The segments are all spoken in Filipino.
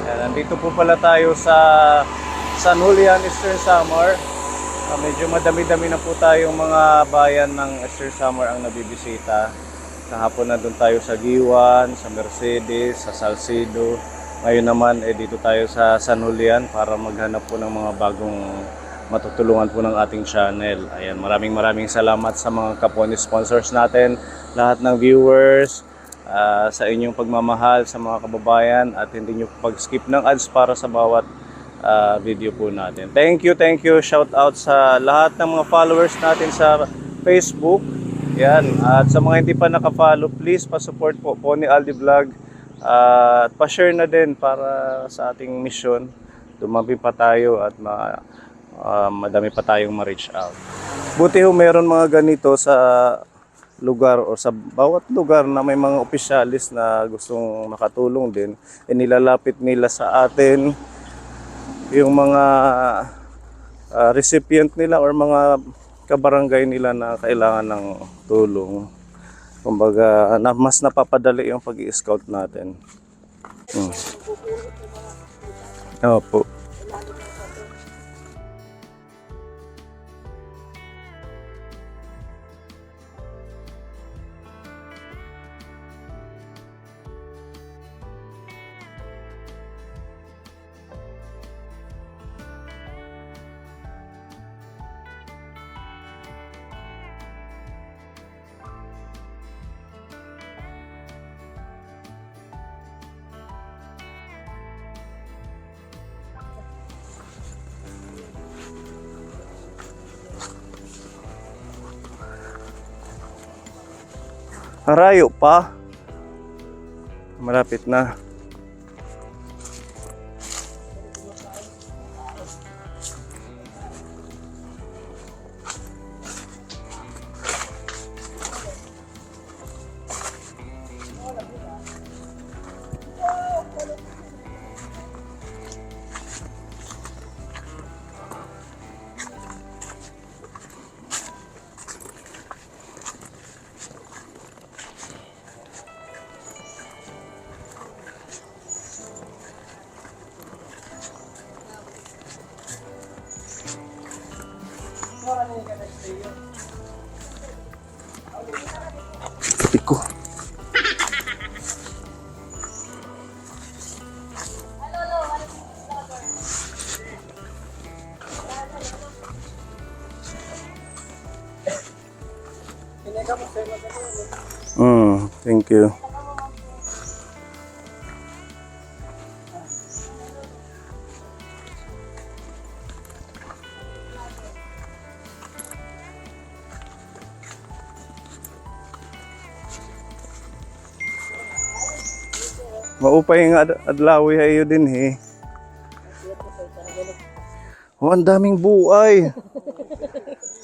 Yan, nandito po pala tayo sa San Julian, Eastern Samar. Medyo madami-dami na po tayong mga bayan ng Eastern Samar ang nabibisita. Kahapon na doon tayo sa Giwan, sa Mercedes, sa Salcedo. Ngayon naman dito tayo sa San Julian para maghanap po ng mga bagong matutulungan po ng ating channel. Ayan, maraming salamat sa mga kapwa sponsors natin, lahat ng viewers, sa inyong pagmamahal sa mga kababayan at hindi nyo pag-skip ng ads para sa bawat video po natin. Thank you. Shout out sa lahat ng mga followers natin sa Facebook. Yan. At sa mga hindi pa naka-follow, please pa-support po Pony Aldi Vlog at pa-share na din para sa ating mission. Dumami pa tayo at madami pa tayong ma-reach out. Buti ho meron mga ganito sa lugar o sa bawat lugar na may mga opisyalis na gustong makatulong din, nilalapit nila sa atin yung mga recipient nila or mga kabarangay nila na kailangan ng tulong. Kumbaga, mas napapadali yung pag-i-scout natin. Opo. Harayo pa. Malapit na. Tiko. Thank you. Maupay nga adlawi hayo din he. Oh, ang daming buay.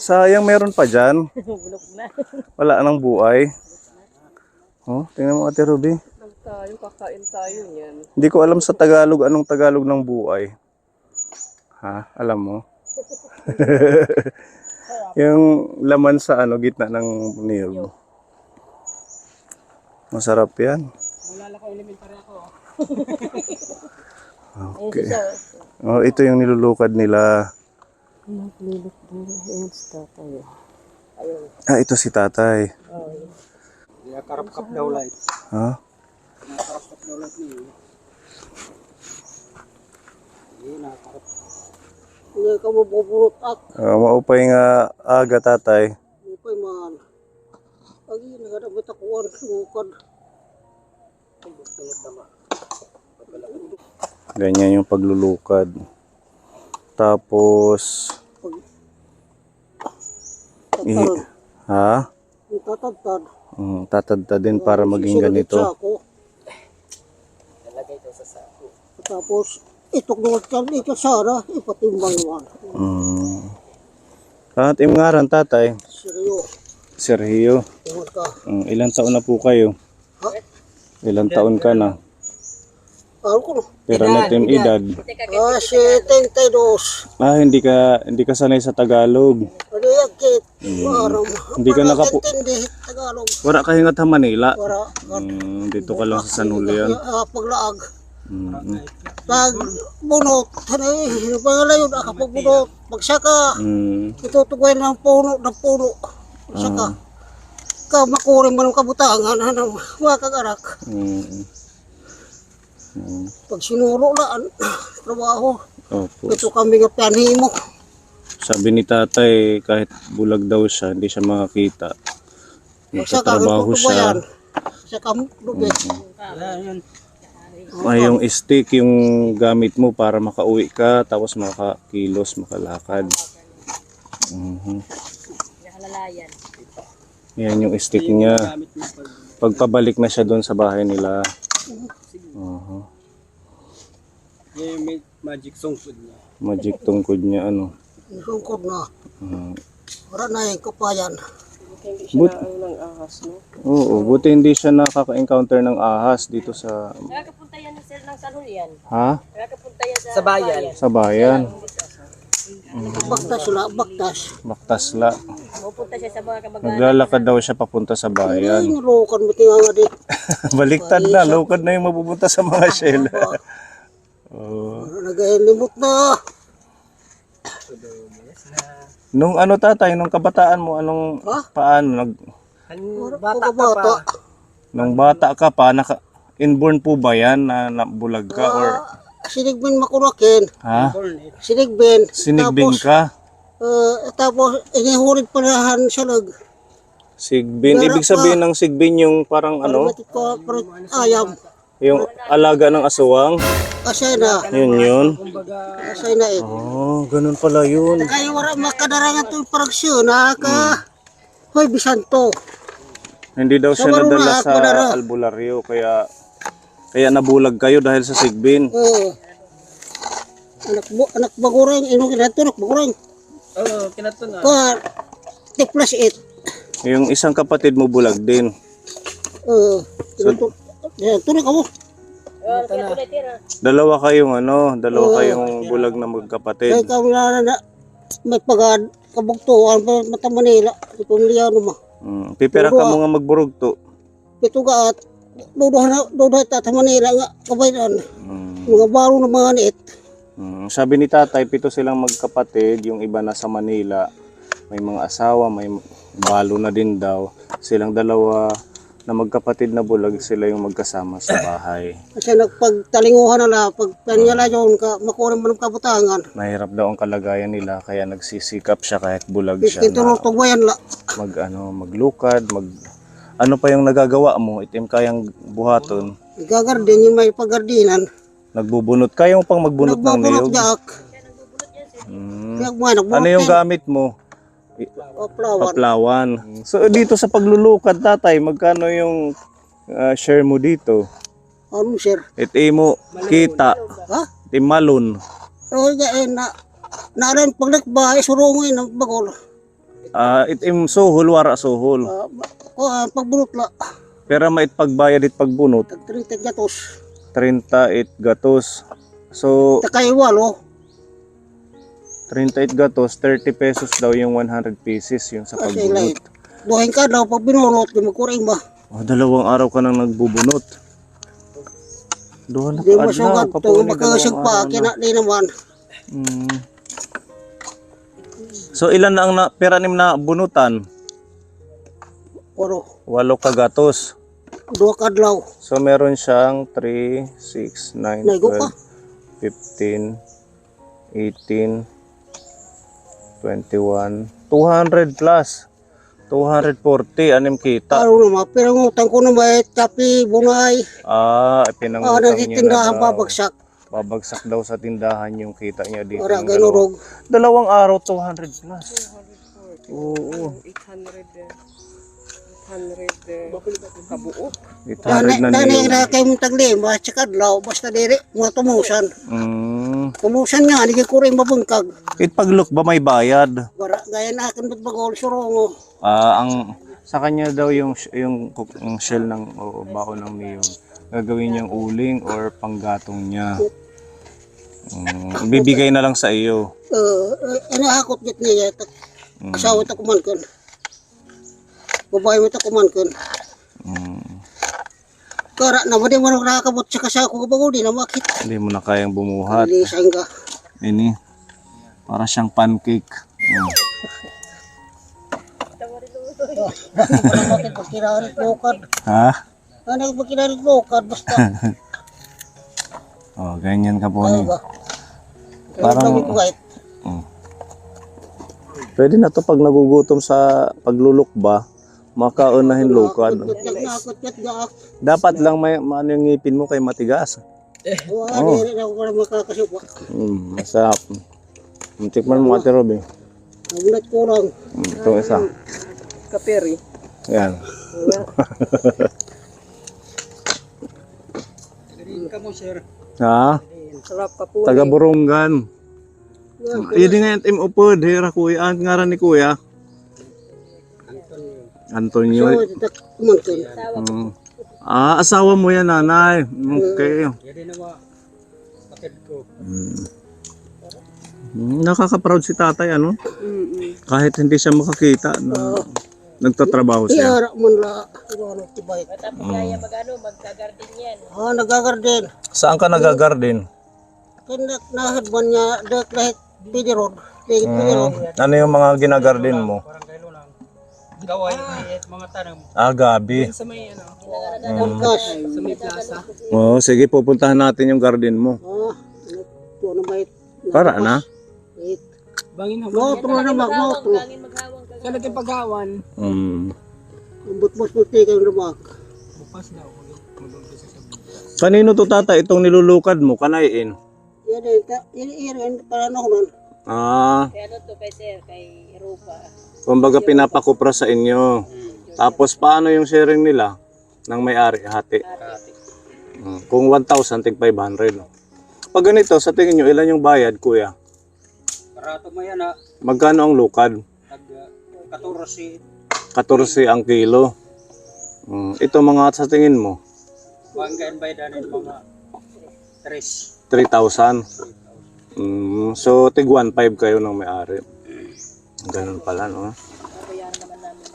Sayang meron pa dyan. Wala nang buay. Oh, tingnan mo Ate Ruby. Kakain tayo niyan. Hindi ko alam sa Tagalog anong Tagalog ng buay. Ha? Alam mo? Yung laman sa gitna ng niyog. Masarap yan. Okay. Oh, ito yung nilulukad nila. Ito si tatay. Karap-kap daw light. Ha? Karap-kap daw light niya. Nakarap. Hindi ka mapupurot at. Maupay nga aga tatay. Maupay man. Agi, nagadabit ako ang sumukad. Ganyan yung paglulukad. Tapos ha? Tatadtad. Tatadtad din para maging ganito. Nalagay ito sa sako. Tapos ituknod ka ito Sara, ipatimbang naman. At imngaran tatay? Seryo. Sergio. Tungod ka. Ilang taon na po kayo? Ha? Ilang taon ka na? Ano ko? Pero na yung edad. 72. Hindi ka sanay sa Tagalog. Ano yakit? Hindi ka Intindi Tagalog. Wala ka hingat sa Manila. Wala. Dito ka lang sa San Julian. Paglaag. Pag bunot, pangalayon, akapagbunot, pagsaka, itutugay ng puno. Saka, makurin mo ng kabutangan, mga kagarak. Pag sinuro na, trabaho, Opo. ito kami nga pianimo. Sabi ni tatay, kahit bulag daw siya, hindi siya makakita. Nagtatrabaho siya. Saka, lubit. Ay, yung stick, yung gamit mo para makauwi ka, tapos makakilos, makalakad. Yan yung stick niya. Pagpabalik na siya doon sa bahay nila. Yan yung magic sungkod niya. Magic tungkod niya, ano. Sungkod na. Wala na yung kapayan. Hindi siya ng ahas, no? Oo, buti hindi siya nakaka-encounter ng ahas dito sa... Nakapunta yan sir ng salon yan. Ha? Nakapunta yan Sa bayan. Sa bayan. Baktas sila, baktas. Baktasla. Pupunta siya sa mga kamag-anak. Naglalakad daw siya papunta sa Ay, bayan. nilukan mo tinga nga di. Baliktad na, lukad na yung mapupunta sa mga shell. Oo. Nagalimot na. Nung ano tatay, nung kabataan mo, anong paano? Bata. Nung bata ka pa, inborn po ba yan na nabulag ka or... Sinigbin makulakin. Ha? Sinigbin. Sinigbin ka? Tapos, inihurid palahan siya nag. Sigbin. Ibig sabihin ng sigbin yung parang ano? Ayam. Yung alaga ng aswang? Asay na. Yun. Asay na eh. Oh, ganun pala yun. Kaya wala makadarangan itong paragsyon na ka. Hoy, bisanto. Hindi daw siya Sa maruna, nadala sa padara. albularyo, kaya nabulag kayo dahil sa sigbin. Anak bagureng, inong kinato, anak bagureng. Oo, kinato na. Tiplas it. Yung isang kapatid mo bulag din. Tuloy ka mo. Dalawa kayong bulag na magkapatid. Kaya kami na may pagad, kabugtuan, mata Manila. Itong liyan mo. Pipira ka mo nga magburugto. Ito ka at dodo ta Manila nga kabaylan. Mga baro na mga niit. Sabi ni tatay, 7 silang magkapatid, yung iba nasa Manila. May mga asawa, may balo na din daw. Silang dalawa na magkapatid na bulag, sila yung magkasama sa bahay. Kasi nagpagtalinguhan na pag panyala yun ka, makurin mo ng kabutangan. Mahirap daw ang kalagayan nila, kaya nagsisikap siya kahit bulag siya Ito na tugwayan la. maglukad, ano pa yung nagagawa mo, itim kayang buhaton. Gagardin yung may pagardinan. Nagbubunot kayong pang magbunot ng Nagbabunot niyog. jak. Ano yung gamit mo? Paplawan. Paplawan. So dito sa paglulukad tatay, magkano yung share mo dito? Ano sir? Iti mo kita, Ha? iti malon. Pero rin pag nagbahay, surungoy ng bagol. Itim suhol, wara suhol. Pagbunot la. Pero mait pagbayad it pagbunot, Tag-30 gatos. 38 gatos. So Takaiwalo. 38 gatos, 30 pesos daw yung 100 pieces yung sa Kasi light. pagbunot. Duhin ka daw pag binunot, magkuring ba? Oh, 2 araw ka nang nagbubunot. Doon Di na masugad to, makasag pa, kina di naman. So ilan na ang peranim na bunutan? Puro, 8 kagatos. 2 kadlaw. So meron siyang 3, 6, 9, Naigo pa. 12, 15, 18, 21, 200 plus. 240, anim kita. Ano naman, pinangutang ko na may tapi, bunay. Pinangutang niya na Nagtitindahan daw. babagsak. Babagsak daw sa tindahan yung kita niya dito. Para ng ganurog. 2 araw, 200 plus. Oo. 800 kabuok. 800 na Dani niyo. na kayo mong taglima, tsaka kadlaw, basta diri, mga tumusan. Tumusan nga, hindi ko rin mabungkag. Pagluk ba may bayad? Para gaya na akin ba't bagol, surongo. Ang sa kanya daw yung shell ng bao ng niyog. Gagawin niyang uling or panggatong niya. Bibigay na lang sa iyo. Inahakot git niya, asawa ta kumankon. Babae mo ta kumankon. Kara na di man nakakabot sa kasako ko bago di na makita. Hindi mo na kayang bumuhat. Lisan ka. Ini. Para siyang pancake. Wala makita pagkiraan ng lokad. Ha? Ano pagkiraan ng lokad basta. Oh, ganyan ka po Ano ni. ba? Parang- Parang kahit Pwede na to pag nagugutom sa paglulukba, makaunahin lukad. nakakot-kat gaak. Dapat lang may ano yung ngipin mo kay matigas. Wala di rin ako para makakasupa. Masarap. Tikman mo Ate Rob eh. Nagulat ko lang. Itong isa. Kaperi. Yan. Ka mo, sir. Ha? Sarap ka po. Taga Burungan. Hindi nga yung team upod. Hira kuya. Ang ngaran ni kuya. Antonio. So, tatak kumanton. Mm. Asawa mo yan, nanay. Okay. Yan na ba? Bakit ko? Nakaka-proud si tatay, ano? Kahit hindi siya makakita, nagtatrabaho siya. Iyara man la. Ano tibay. Tapos kaya magka-garden yan. Nagagarden. Saan ka nagagarden? Kandak nahadban niya dak lahit pidirod. Pidirod. Ano yung mga ginagarden mo? Parang kailo lang. Gaway, mga tanong. Gabi. Sa may ano, Pagkas. sa may plaza. Oo, sige, pupuntahan natin yung garden mo. Ito na bait. Para na? Wait. Bangin ako. No, tulo na mag-no. Hangin maghawang ka. Kaya natin paghawan. Butbos puti kayo namak. Bukas daw. Mag-umpisa sa bukas. Kanino to tata itong nilulukad mo? Kanayin? Yan irin para na kunan. Kaya ano to kay sir, kay Rupa. Kumbaga pinapakupra sa inyo. Tapos paano yung sharing nila? Nang may-ari, hati. Kung 1,000, tig 500. Pag ganito, sa tingin nyo, ilan yung bayad, kuya? Barato mo yan ha. Magkano ang lukad? Tag 14. 14 ang kilo. Ito mga sa tingin mo, Banggain by danin mga 3. 3,000. So, tig 1,500 kayo ng may-ari. Ganun pala, no?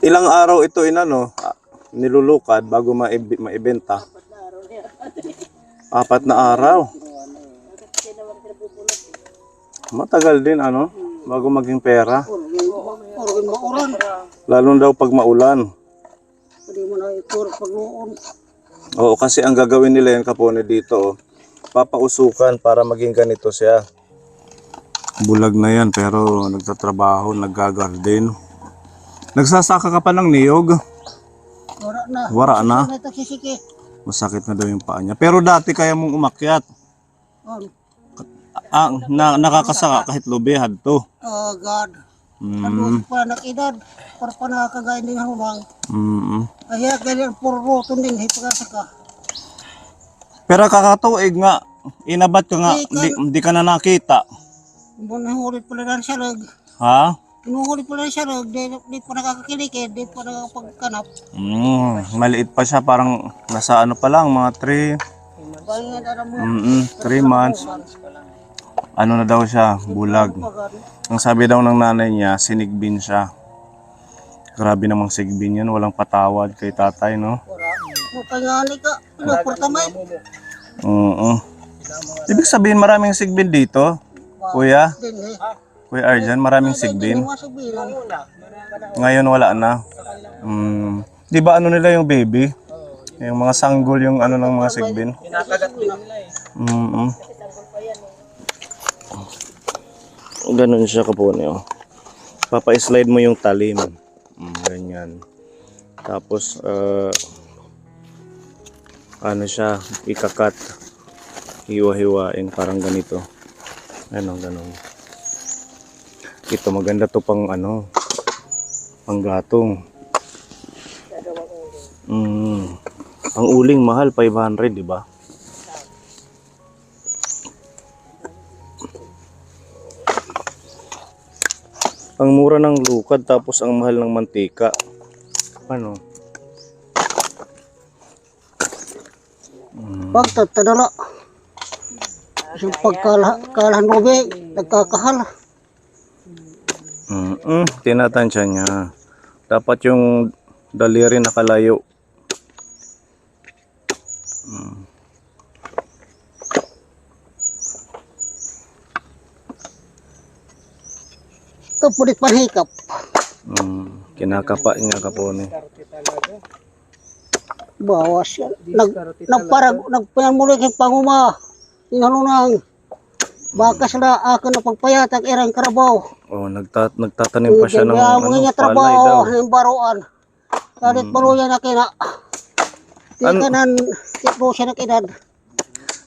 Ilang araw ito nilulukad bago maibenta? 4 na araw. Matagal din, bago maging pera. Organ mauran. Lalo daw pag maulan. Pwede mo na itur pagluon. Oo, kasi ang gagawin nila yan kapone dito, papausukan para maging ganito siya. Bulag na yan pero nagtatrabaho, naggagarden. Nagsasaka ka pa ng niyog? Wala na. Wara na. Wala na sisiki. Masakit na daw yung paa niya. Pero dati kaya mong umakyat. Nakakasaka kahit lubihad to. Oh God. Ano pa nakidad. Para pa nakakagain din hunang. Ay ganyan puro roton din hipagasa ka. Pero kakatuig nga, inabat ka nga, di ka na nakita. Hinuhulit pala ng sarag. Ha? Hinuhulit pala ng sarag. Di pa nakakakilikid. Di pa nakakapagkanap. Maliit pa siya, parang nasa ano pa lang, mga 3 Bayan na mo. 3 months. Ano na daw siya, bulag. Ang sabi daw ng nanay niya, sinigbin siya. Grabe namang sigbin yan, walang patawad kay tatay, no? Pangani ka. Ano, portamay? Ibig sabihin maraming sigbin dito, kuya? Din eh. Kuya Arjan, maraming sigbin. Ngayon wala na. Di ba ano nila yung baby? Yung mga sanggol yung ano ng mga sigbin. Kinakagat din nila eh. Ganun siya kapone, oh. Papa-slide mo yung talim. Ganyan. Tapos, ano siya, ikakat. Hiwa-hiwain, parang ganito. Ano, ganun. Ito, maganda to pang ano, pang gatong. Ang uling mahal, 500, di ba? Ang mura ng lukad tapos ang mahal ng mantika. Ano? Pagtatadala. Sa pagkalahan nobe, nagkakahal. Tinatansya niya. Dapat yung daliri nakalayo. Kapunit panhikap. Kinakapa niya kapone. Bawas yan. Nagpayamulik yung panguma. Inanunang. Bakas na akin na pagpayatag irang karabaw. Oh, nagtatanim pa siya ng Mga niya palay daw. trabaho, ng baruan. Dalit paluya na kina. Tikanan, tipo siya na kinad.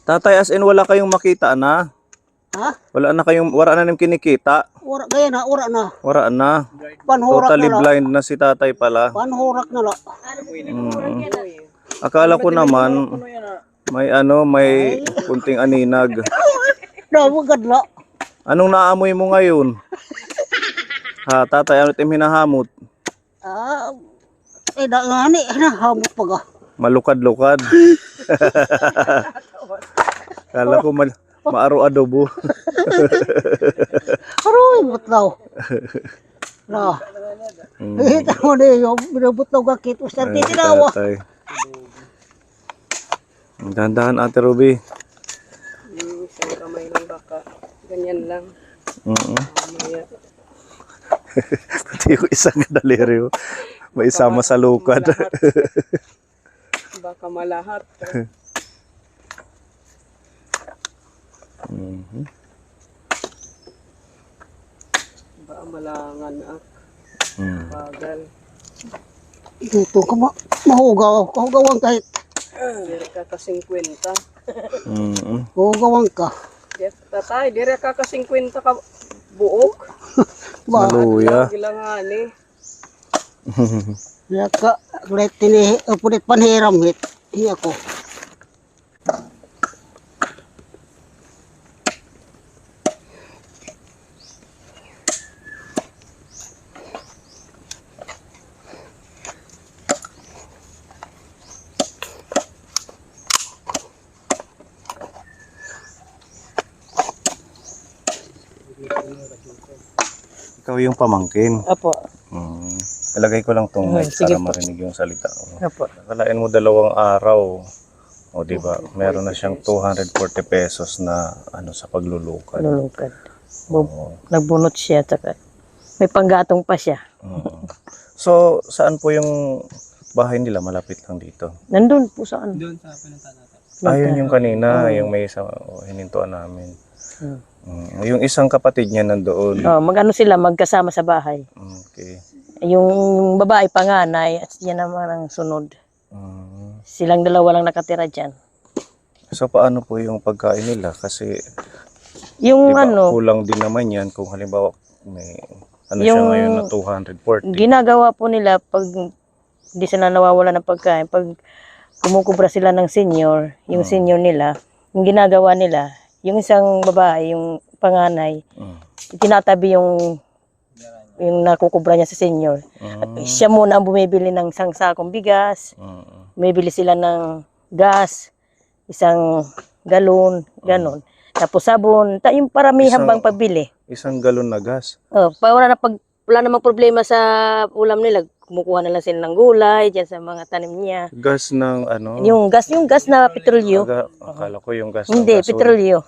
Tatay, as in wala kayong makita na? Ha? Wala na nim kinikita? Ura, gaya na, ura na. Wala na. Panhurak Totally na la. blind na si tatay pala. Panhurak na la. Akala ko naman may kunting aninag. Nawagad la. Anong naamoy mo ngayon? Ha, tatay, ano tim hinahamot? Ngani, hamot pa ka. Malukad-lukad. Kala ko maaro adobo. Aroy, butlaw. Na. Hita mo na yung binabutlaw ka kit. Ustar Ay, titinawa. tatay. Ang dahan-dahan, Ate Ruby. Isang kamay ng baka. Ganyan lang. Mamaya. Pati yung isang daliri. May isama sa lukad. Baka malahat. Baka malangan ak. Bagal. Dito ka mahugaw. Kahugawan kahit. Diri ka ka 50. Kahugawan ka. Tatay, diri ka ka 50 ka buok. Maluya. Gilangan eh. Ya ka, kulit punit panhiram hit. Iya ko. Ikaw yung pamangkin. Apo. Ilagay ko lang tong mic sige para po. marinig yung salita. Apo. Akalain mo 2 araw. O di ba? Meron na siyang 240 pesos na sa paglulukad. Lulukad. Oo. Nagbunot siya. Tsaka may panggatong pa siya. So, saan po yung bahay nila? Malapit lang dito. Nandun po saan? Doon sa pinunta natin. Ayun yung kanina, yung may hinintuan namin. Yung isang kapatid niya nandoon. Oh, mag-ano sila, magkasama sa bahay. Okay. Yung babae panganay at siya naman ang sunod. Silang dalawa lang nakatira dyan. So, paano po yung pagkain nila? Kasi, Yung diba, ano, kulang din naman yan kung halimbawa may siya Yung- ngayon na 240. ginagawa po nila pag hindi sila nawawala ng pagkain, pag kumukubra sila ng senior, yung senior nila, yung ginagawa nila, yung isang babae, yung panganay, tinatabi yung nakukubra niya sa senior. At siya muna ang bumibili ng isang sakong bigas, bumibili sila ng gas, isang galon, ganon. Tapos sabon, yung paramihan bang pabili. Isang galon na gas. Oh, wala namang problema sa ulam nila. Kumukuha na lang sila ng gulay diyan sa mga tanim niya. Gas ng Yung gas na petrolyo. Akala ko yung gas Hindi, ng gasol. petrolyo.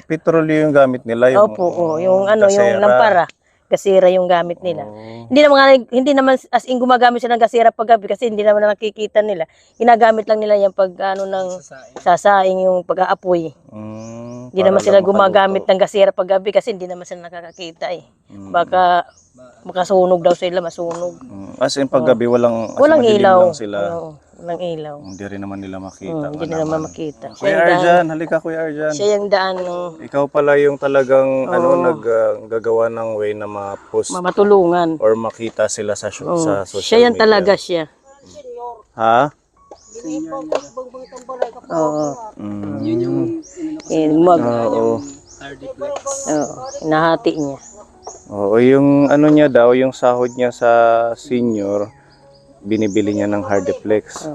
Petrolyo yung gamit nila. Yung, Opo, yung yung gasera. lampara. Gasera yung gamit nila. Oh. Hindi naman as in gumagamit sila ng gasera paggabi kasi hindi naman nakikita nila. Ginagamit lang nila yung pag ng sasaing yung pag-aapoy. Hindi naman sila gumagamit ng gasera paggabi kasi hindi naman sila nakakakita eh. Baka makasunog daw sila, masunog. As in paggabi walang madilim Ilaw. lang sila. Oo, walang ilaw. Hindi rin naman nila makita. Hindi na naman makita. Kuya Arjan, halika Kuya Arjan. Siya yung daan ng Ikaw pala yung talagang naggagawa ng way na ma-post matulungan. or makita sila sa sa social Siya yan media. talaga siya. Ha? Oo. Yun yung Oo. Hinahati niya. Oo, yung niya daw, yung sahod niya sa senior, binibili niya ng Hardiplex.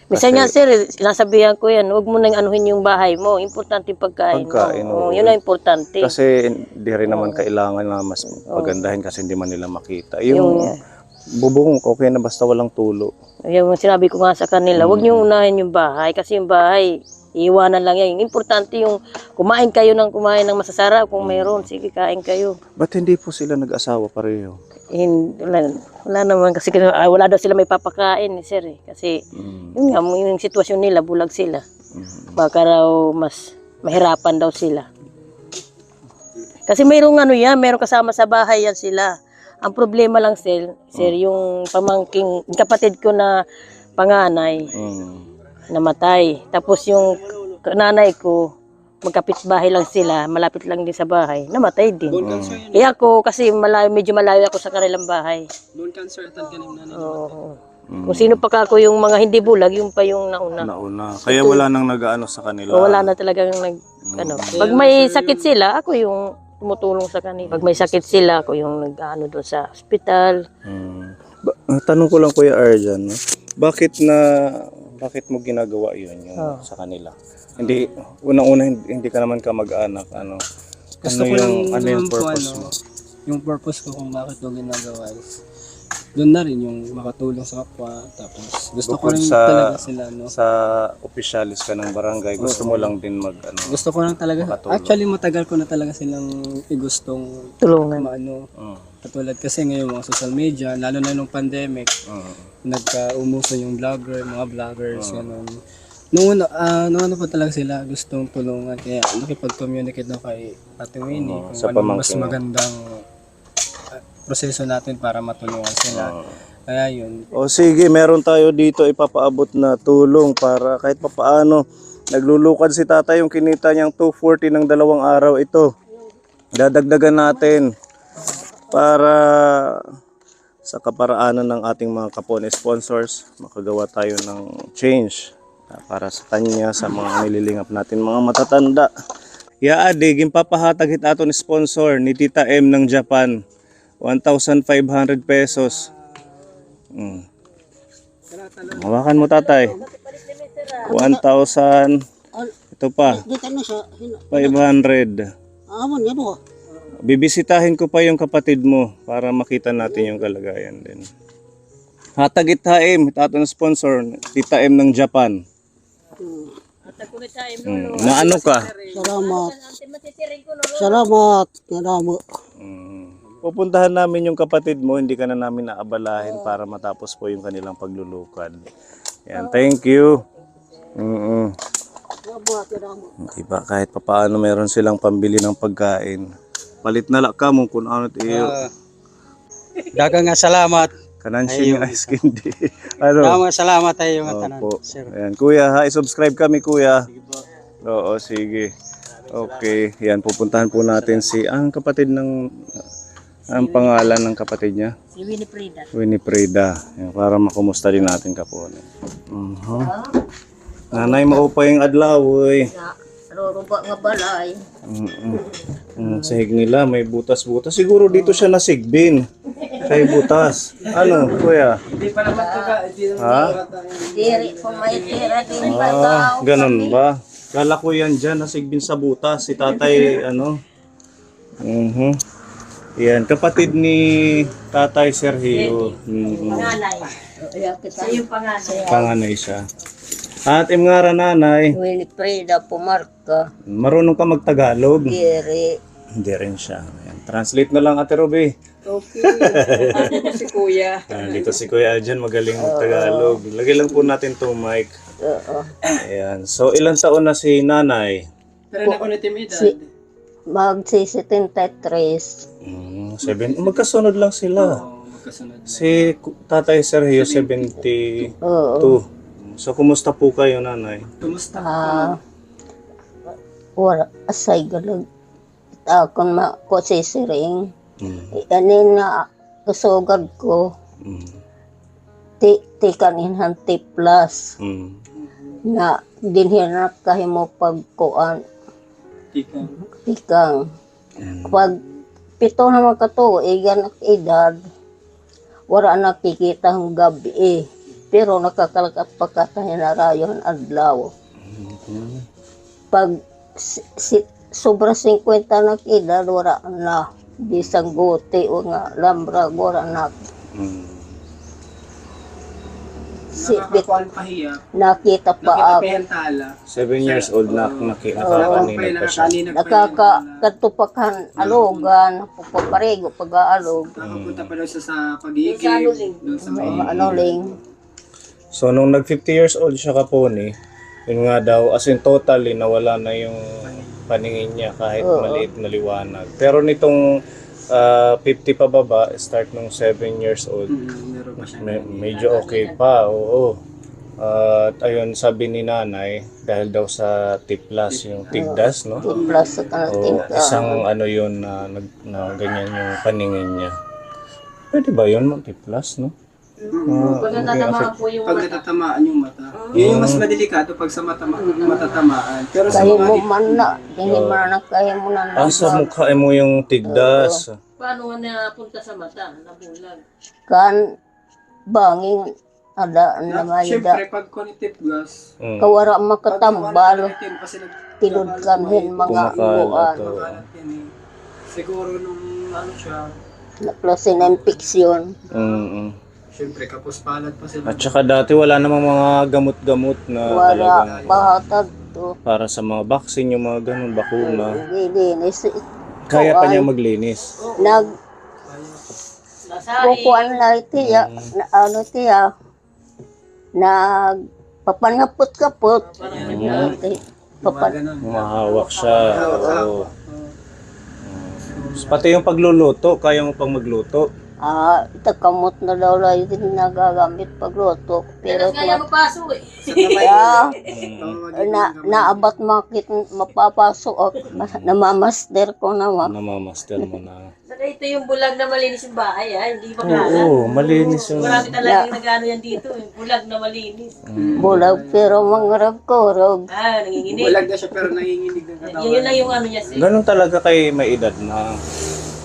Minsan nga sir, sinasabihan ko yan, huwag mo nang anuhin yung bahay mo. Importante yung pagkain, Oo. mo. Yun ang importante. Kasi hindi rin naman kailangan na mas pagandahin kasi hindi man nila makita. Yung bubong, okay na basta walang tulo. Yung sinabi ko nga sa kanila, huwag niyo unahin yung bahay kasi yung bahay, Iiwanan lang yan. Importante yung kumain ng masasarap. Kung mayroon, sige, kain kayo. Ba't hindi po sila nag-asawa pareho? Wala naman kasi wala daw sila may papakain, sir. Kasi yun nga, yung sitwasyon nila, bulag sila. Baka raw mas mahirapan daw sila. Kasi mayroong mayroong kasama sa bahay yan sila. Ang problema lang, sir, yung pamangking, kapatid ko na panganay, namatay. Tapos yung nanay ko, magkapit-bahay lang sila, malapit lang din sa bahay, namatay din. Kaya ako, kasi medyo malayo ako sa kanilang bahay. Bone cancer at galing na. Oo. Kung sino pa ako yung mga hindi bulag, yung pa yung nauna. Kaya wala nang nag-ano sa kanila. O, wala na talagang Pag may sakit sila, ako yung tumutulong sa kanila. Pag may sakit sila, ako yung nag-ano doon sa hospital. Tanong ko lang Kuya Arjan, no? Bakit mo ginagawa yun yung sa kanila? Hindi, unang-una hindi ka naman kamag-anak, Gusto ko lang ano yung naman po, purpose mo? yung purpose ko kung bakit ko ginagawa is doon na rin yung makatulong sa kapwa. Tapos gusto ko Bukod rin sa- talaga sila, no? Sa opisyalis ka ng barangay, gusto mo lang din Gusto ko lang talaga. makatulong. Actually, matagal ko na talaga silang gustong Tulungan. katulad kasi ngayon mga social media, lalo na nung pandemic, nagka-umuso yung mga vloggers, gano'n. Nung ano pa talaga sila gustong tulungan, kaya nakipag-communicate na kay Ate Winnie kung sa ano mas pamangkin mo. magandang proseso natin para matulungan sila. Kaya yun, O sige, meron tayo dito ipapaabot na tulong para kahit papaano. Naglulukad si tatay, yung kinita niyang 240 ng 2 araw ito. Dadagdagan natin para sa kaparaanan ng ating mga kapone sponsors, makagawa tayo ng change para sa kanya, sa mga nililingap natin mga matatanda. Yaadi, gimpapahatag hit aton sponsor ni Tita M ng Japan. 1,500 pesos. Hawakan mo tatay. 1,000. Ito pa. Di ka na siya. 500. Amon, yan o. Bibisitahin ko pa yung kapatid mo para makita natin yung kalagayan din. Hatag itaim, aton sponsor, Tita M ng Japan. Na ano ka? Salamat. Salamat. Salamat. Pupuntahan namin yung kapatid mo, hindi ka na namin naabalahin para matapos po yung kanilang paglulukad. Yan, thank you. Salamat. Salamat. Diba, kahit papaano meron silang pambili ng pagkain. Palit na lang ka mo kung ano tayo. dagang nga salamat. Kanansyo nga ice candy. Ano? Salamat tayo mga tanan. Opo. Ayan, kuya ha, i-subscribe kami kuya. Oo, sige. Okay, yan, pupuntahan po natin ang kapatid ng, ang pangalan ng kapatid niya? Si Winnie Prida. Winnie Prida. Yan, para makumusta din natin kapon. Nanay, maupay yung adlaw, uy. Ruruba nga balay. Sahig nila, may butas-butas. Siguro dito siya nasigbin. Kay butas. Ano, kuya? Hindi pa naman ito ka. Ha? Diri, kung may tira din Ganun ba? Kala ko yan dyan, nasigbin sa butas. Si tatay, ano? Yan, kapatid ni Tatay Sergio. Panganay. Siya yung panganay. Panganay siya. At nga nanay, Winnie Prida, pumarka. marunong ka magtagalog? Diri. Hindi rin siya. Ayan, translate na lang Ate Ruby. Okay. Ano si Kuya? Dito si Kuya Arjan, magaling magtagalog. Lagay lang po natin itong mic. Ayan. So, ilang taon na si nanay? Pero na ko na timidad. Magsi-73. 7. Magkasunod lang sila. Magkasunod. Si Tatay Sergio, 72. So, kumusta po kayo, nanay? Kumusta? Wala. Asay galag. Akon ko sisiring. Yanin na kasugad ko. Ti kaninhan ti plus. Na dinhinak kahimo pagkuan. Tikang. Pag pito na magkatuig ang edad, wala nakikita ang gabi pero nakakalakat pagkatahin na rayon adlaw. Pag sobra 50 na edad, wala na. Bisang guti o nga lambra, wala na. Nakakakuan pahiya. nakita pa ako. Nakitapihantala. 7 years old na nakakaninag pa siya. Nakakatupakan alogan, pagpaparigo, pag-aalog. Nakapunta pa daw siya sa pag-iigib. Doon sa may Ano ling. So nung nag 50 years old siya kaponi, yun nga daw, as in totally nawala na yung paningin niya kahit maliit na liwanag. Pero nitong 50 pababa, start nung 7 years old, meron pa siya. medyo okay pa, oo. At ayun, sabi ni nanay, dahil daw sa tiplas, yung tigdas, no? Plus sa O, isang ano yun na ganyan yung paningin niya. Pwede ba yun, tiplas, no? Pag natatamaan po yung Pag natatamaan yung mata. Yun yung mas madelikado pag sa matatamaan. Pero sa Kahit mga mo man na, hindi mo na kahit mo na Sa mukha mo yung tigdas. paano na napunta sa mata, nabulag? kan banging ada na siyempre pag connective gas, kawara makatambal natin kasi tilod kanhin mga Kumakalat, buwan oo. siguro nung ano siya, na klase na infeksyon. siyempre kapos palad pa sila. At saka dati wala namang mga gamot-gamot na Wala talagang pahatag to. para sa mga vaccine, yung mga ganun, bakuna. Dilinis. Kaya pa niya maglinis. Nag Nasari. kukuan na tiya, na, ano tiya, nag papanapot-kapot. Okay. Ganun. Mahawak siya. Oo. Pati yung pagluluto, kaya mo pang magluto. Itakamot na daw lang yung nagagamit pagluto. Pero Kaya mapaso eh. kaya naabat makit mapapasok ako. Namamaster ko naman. Namamaster mo na. Saka ito yung bulag na malinis yung bahay hindi ba kala? Oo, malinis yung... Marami talagang nag-ano yan dito, yung bulag na malinis. Bulag pero mangrab ko. Nanginginig. Bulag na siya pero nanginginig ng katawan. Yun lang yung ano niya sir. Ganun talaga kay may edad na.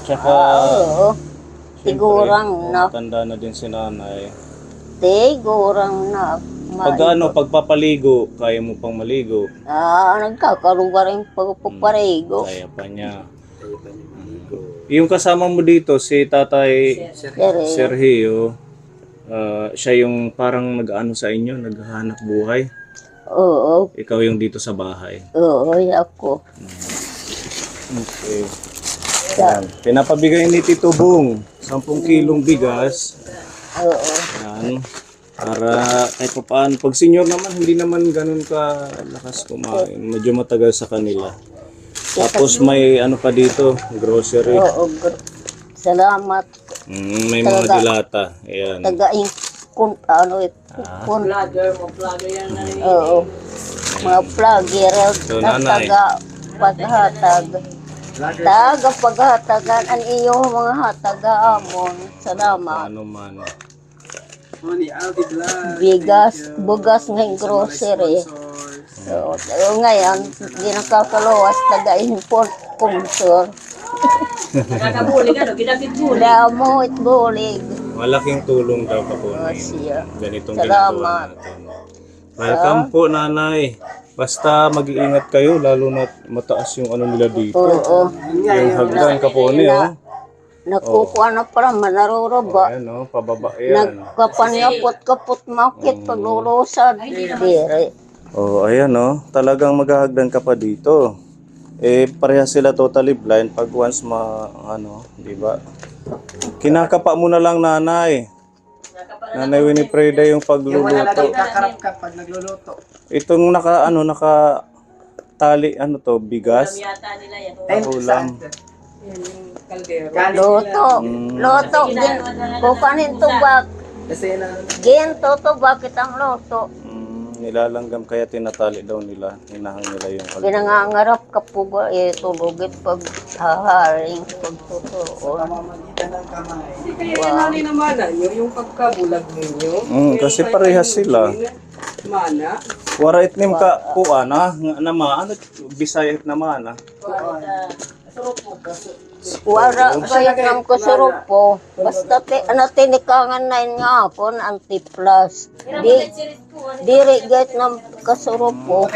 Tsaka... Oo. Sigurang na. Matanda na din si nanay. Sigurang na. Pag ano, pagpapaligo, kaya mo pang maligo. Nagkakaruga rin pagpaparigo. Kaya pa niya. Yung kasama mo dito, si Tatay Sergio, siya yung parang nag-ano sa inyo, naghahanap buhay. Oo. Ikaw yung dito sa bahay. Oo, ako. Okay. Yan. Pinapabigay ni Tito Bong 10 kilong bigas. Oo. Yan. Para kahit pa paano. Pag senior naman, hindi naman ganun ka lakas kumain. Medyo matagal sa kanila. Tapos may ano pa dito, grocery. Oo. Salamat. May mga dilata. Ayan. Tagaing kun ano Vlogger yan na rin. oo. Mga vlogger So, na nanay. taga paghatag. Taga paghatagan ang iyong mga hataga amon. Salamat. Ano man. Ni Aldi Vlog. Bigas, bugas ng grocery. So, ngayon, hindi nakakalawas tagaing sponsor. Nakakabulig ginapit bulig. Damo it bulig. Malaking tulong daw ka po. Siya. Ganitong Salamat. ginagawa natin. Welcome po, nanay. Basta mag-iingat kayo, lalo na mataas yung ano nila dito. Oo. Yung hagdan ka po niyo. Nakukuha na para manaruraba. Ayan o, pababa yan. Nagkapanyapot-kapot makit paglulusan. Dire. Oh, ayan o. Talagang maghahagdan ka pa dito. Pareha sila totally blind pag once di ba? Kinakapa mo na lang, nanay. Nanay Winifreda yung Yung wala pagluluto. lang kakarap ka pag nagluluto. Itong naka tali bigas. Yata nila yan. Ulam. Loto. Loto. Kukanin tubak. Kasi na Ginto tubak kitang loto. Nilalanggam kaya tinatali daw nila. Hinahang nila yung Pinangangarap ka po ba tulugit pag haharing pagtutuon. mamamagitan ng kamay. Kaya inali na mana nyo, yung pagkabulag ninyo. kasi parehas sila. Mana. Wara itnim ka kuan nga ano Bisaya na mana. Wara kaya ng kasurupo. Basta tinikagan na yun nga po ang tiplas. Diri gait ng kasurupo.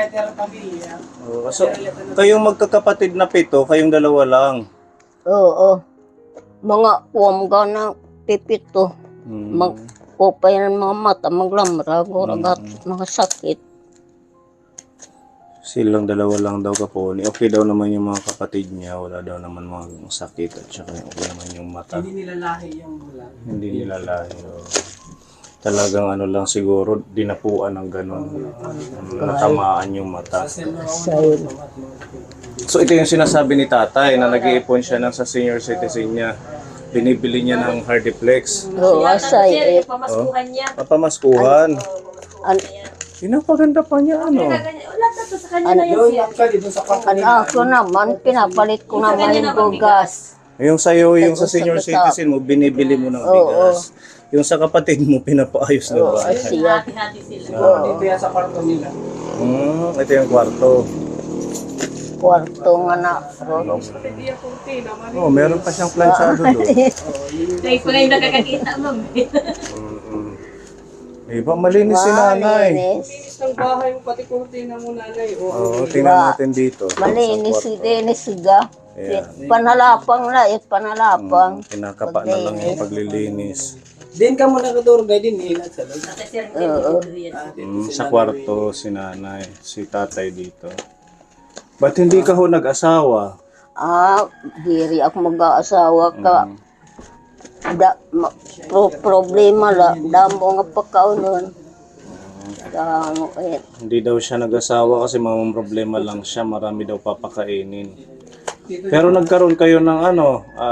So kayong magkakapatid na 7, kayong 2 lang. Oo. Mga uwamga na pipito. upay ng mga mata, maglamrag, uragat, mga sakit. Silang dalawa lang daw kaponi. Okay daw naman yung mga kapatid niya. Wala daw naman mga sakit at saka okay naman yung mata. Hindi nila lahi yung bulag. Hindi nila lahi. Oh. Talagang ano lang siguro, dinapuan ng ganun. Natamaan yung mata. Sayod. So ito yung sinasabi ni tatay na nag-iipon siya ng sa senior citizen niya. Binibili niya ng Hardiplex. Oo, asay. Pamaskuhan niya. Papamaskuhan. Pinapaganda pa niya ano. Wala na to sa kanya na yan Yung siya. actually, dun sa company. Ako naman, pinapalit ko naman yung gas. Yung sa'yo, yung sa senior citizen mo, binibili mo ng bigas. Yung sa kapatid mo, pinapaayos na ba? Siya. Hati-hati sila. Dito yan sa kwarto nila. Ito yung kwarto. Kwarto nga na. Oh, meron pa siyang planchado doon. Dahil pa ngayon nakakakita, ma'am. Diba, malinis si nanay. Malinis. Ang bahay mo, pati kurtina mo, nanay. Oo, tingnan natin dito. Malinis si Dennis siga. Ayan. Panalapang na, panalapang. Kinakapa na lang yung paglilinis. Din ka muna katulog na din, ilat sa loob. Sa kwarto, si nanay, si tatay dito. Ba't hindi ka ho nag-asawa? Diri ako mag-aasawa ka. Problema la, damo nga pagkaunon. Damo kaya. Hindi daw siya nag-asawa kasi mamang problema lang siya, marami daw papakainin. Pero nagkaroon kayo ng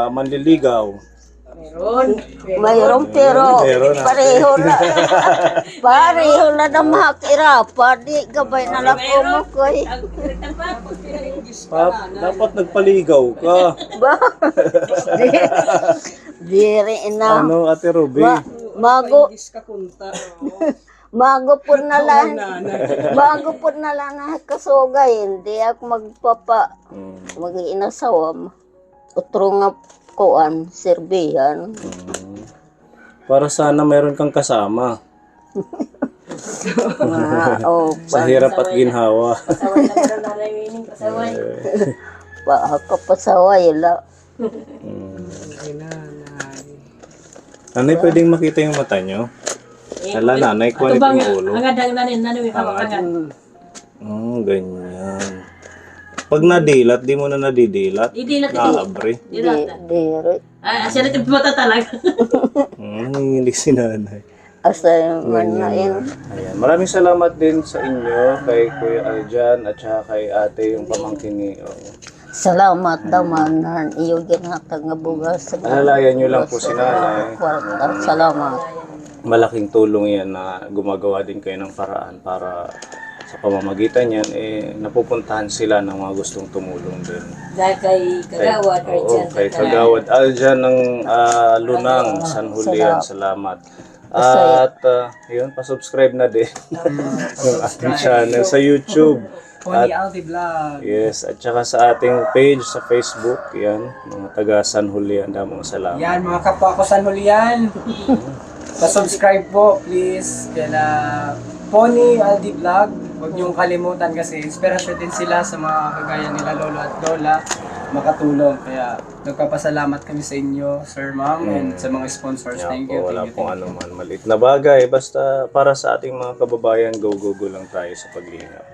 manliligaw. Mayroon pero Meron na. pareho na na makirapan. Di gabay na lang ko mo koy. Dapat nagpaligaw ka. Ba? Diri na. Ano, Ate Ruby? Mago, Iskakunta. mago po na lang. Bago po na lang nakasugay. Hindi ako mag-inasawa. Utro nga kuan, serbihan. Para sana meron kang kasama. Sa Pa hirap at ginhawa. Pasaway lang daw nanay Winning, pasaway. kapasaway la. Nanay, pwedeng makita yung mata nyo? Hala, nanay, kuha Ito bang yung ulo. angad ang nanay hawak agad. Ganyan. Pag nadilat, di mo na nadidilat. Idilat Naabre. Diri. Siya na yung mata talaga. Nanginginig si nanay. Asa man na yun. Ayan. Maraming salamat din sa inyo, kay Kuya Aljan, at saka kay ate yung pamangkin ni... Salamat daman na iyo ginhatag nga bugas. Alalayan nyo lang po si nanay. Kwarta. Salamat. Malaking tulong yan na gumagawa din kayo ng paraan para sa pamamagitan yan, napupuntahan sila ng mga gustong tumulong din. Dahil kay Kagawad, Oo, kay Kagawad Aljan ng Lunang, San Julian. Salamat. At yun, pasubscribe na din ng ating channel sa YouTube. Pony Aldi Vlog. Yes, at saka sa ating page sa Facebook, yan, mga taga San Julian, damong salamat. Yan, mga kapwa ko San Julian. Pa-subscribe po, please. Kaya Pony Aldi Vlog. Huwag niyong kalimutan kasi inspirasyon din sila sa mga kagaya nila Lolo at Lola makatulong. Kaya nagpapasalamat kami sa inyo, Sir Ma'am, and sa mga sponsors. Thank you. Wala pong anuman maliit na bagay. Basta para sa ating mga kababayan, go lang tayo sa pag-iingat.